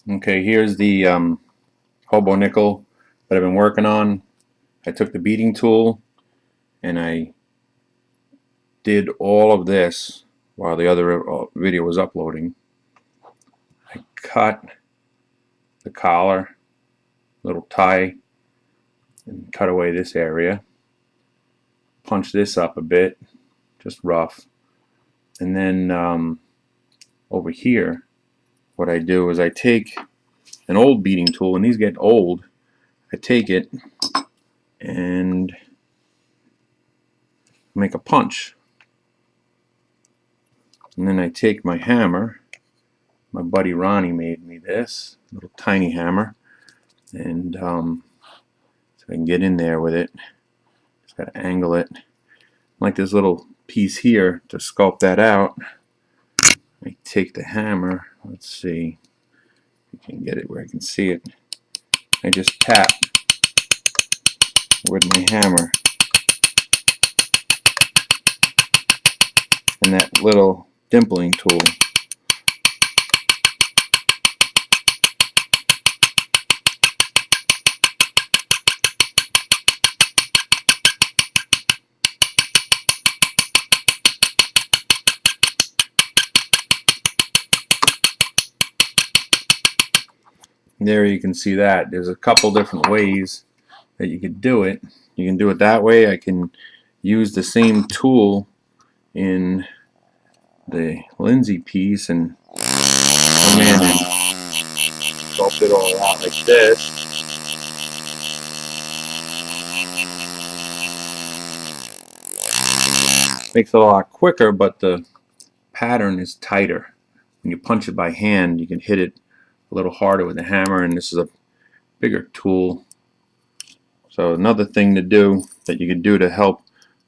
Okay, here's the Hobo nickel that I've been working on. I took the beating tool and I did all of this while the other video was uploading. I cut the collar, little tie, and cut away this area. Punch this up a bit, just rough. And then over here, what I do is I take an old beating tool, and these get old. I take it and make a punch. And then I take my hammer. My buddy Ronnie made me this little tiny hammer, and so I can get in there with it. Just got to angle it like this little piece here to sculpt that out. I take the hammer. Let's see if I can get it where I can see it. I just tap with my hammer, and that little dimpling tool. There you can see that. There's a couple different ways that you could do it. You can do it that way. I can use the same tool in the Lindsay piece and come in and sculpt it all out like this. Makes it a lot quicker, but the pattern is tighter. When you punch it by hand, you can hit it a little harder with a hammer, and this is a bigger tool. So another thing to do that you can do to help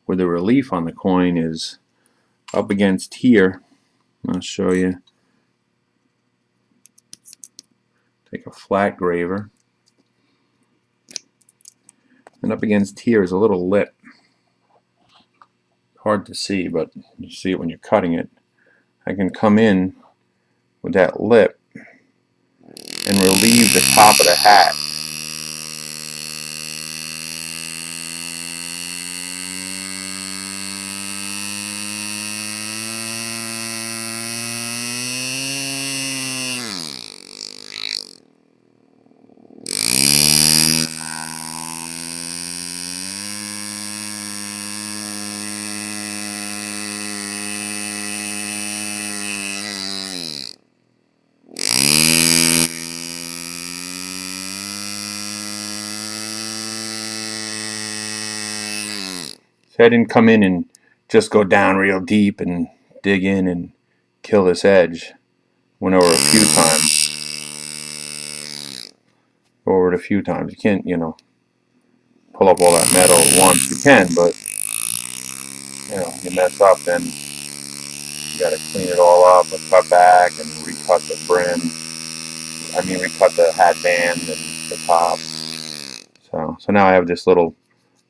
with the relief on the coin is up against here. I'll show you. Take a flat graver, and up against here is a little lip. Hard to see, but you see it when you're cutting it. I can come in with that lip and relieve the top of the hat. So I didn't come in and just go down real deep and dig in and kill this edge. Went over a few times. Go over it a few times. You can't, pull up all that metal at once. You can, but you mess up, then you got to clean it all up and cut back and recut the brim. Recut the hat band and the top. So now I have this little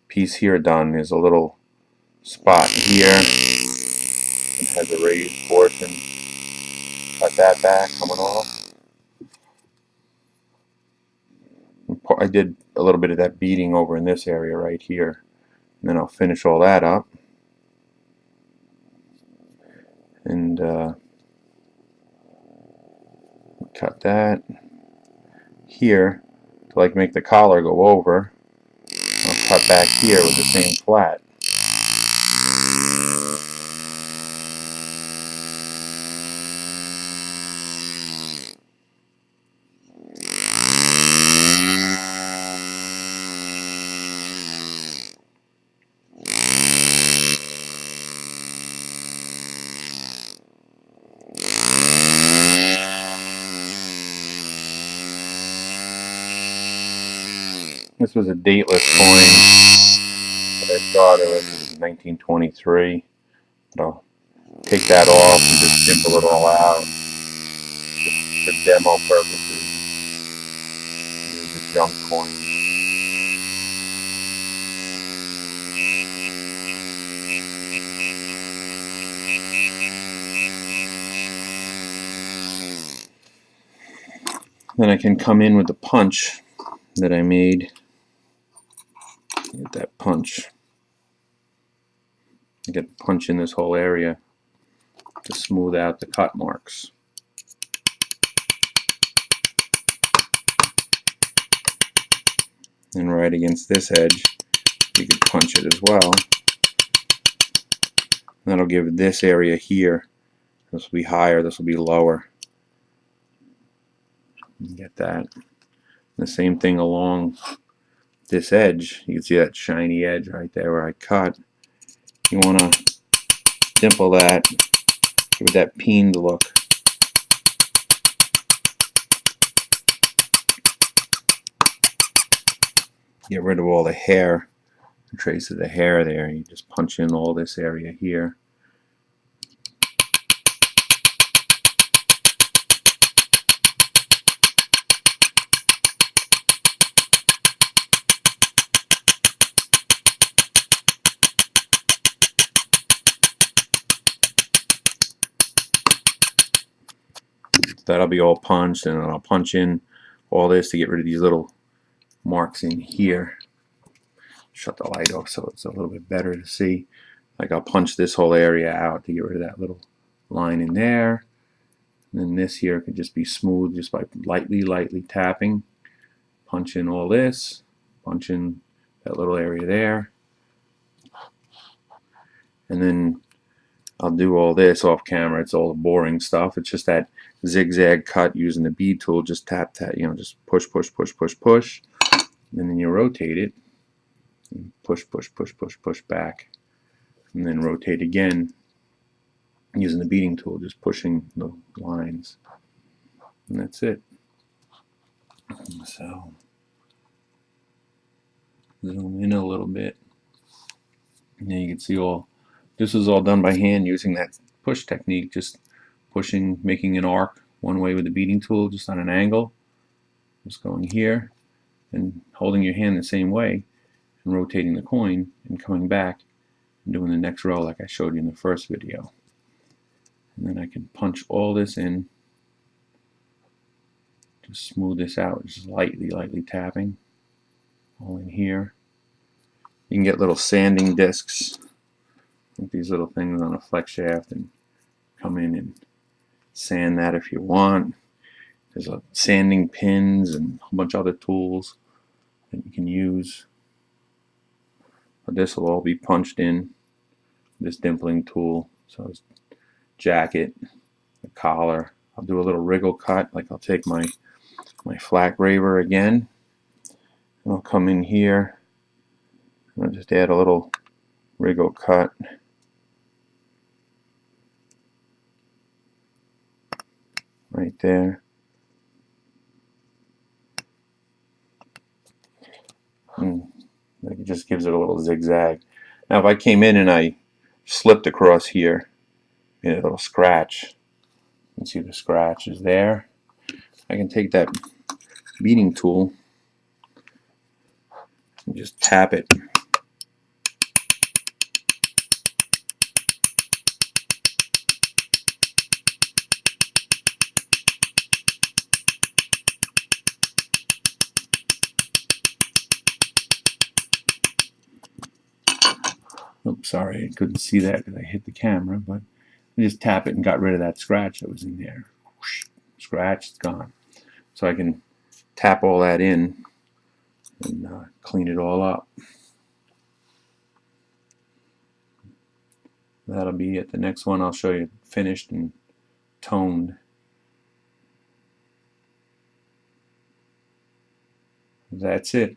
piece here done. There's a little spot here. It has a raised portion. Cut that back, coming off. I did a little bit of that beading over in this area right here. And then I'll finish all that up. And cut that here to make the collar go over. I'll cut back here with the same flat. This was a dateless coin that I thought it was 1923. But I'll take that off and just dimple it all out just for demo purposes. Here's a junk coin. Then I can come in with the punch that I made. Get that punch. Get the punch in this whole area to smooth out the cut marks. And right against this edge, you could punch it as well. That'll give this area here, this will be higher, this will be lower. You get that. The same thing along this edge. You can see that shiny edge right there where I cut. You want to dimple that, give it that peened look. Get rid of all the hair, the trace of the hair there. You just punch in all this area here. That'll be all punched, and I'll punch in all this to get rid of these little marks in here. Shut the light off so it's a little bit better to see. Like I'll punch this whole area out to get rid of that little line in there. And then this here could just be smooth just by lightly tapping. Punch in all this, punch in that little area there. And then I'll do all this off camera. It's all the boring stuff. It's just that zigzag cut using the bead tool. Just tap, you know, just push. And then you rotate it. And push back. And then rotate again using the beading tool, just pushing the lines. And that's it. So, zoom in a little bit. And then you can see all, this is all done by hand using that push technique, just pushing, making an arc one way with the beading tool, just on an angle. Just going here and holding your hand the same way and rotating the coin and coming back and doing the next row like I showed you in the first video. And then I can punch all this in, just smooth this out, just lightly tapping all in here. You can get little sanding discs, like these little things on a flex shaft, and come in and sand that if you want. There's sanding pins and a whole bunch of other tools that you can use. But this will all be punched in, this dimpling tool. So it's jacket, the collar. I'll do a little wriggle cut, like I'll take my flat graver again, and I'll come in here and I'll just add a little wriggle cut. Right there. And it just gives it a little zigzag. Now if I came in and I slipped across here, made a little scratch, you can see the scratch is there. I can take that beading tool and just tap it. Oops, sorry, I couldn't see that because I hit the camera, but I just tap it and got rid of that scratch that was in there. Whoosh, scratch, it's gone. So I can tap all that in and clean it all up. That'll be it. The next one I'll show you finished and toned. That's it.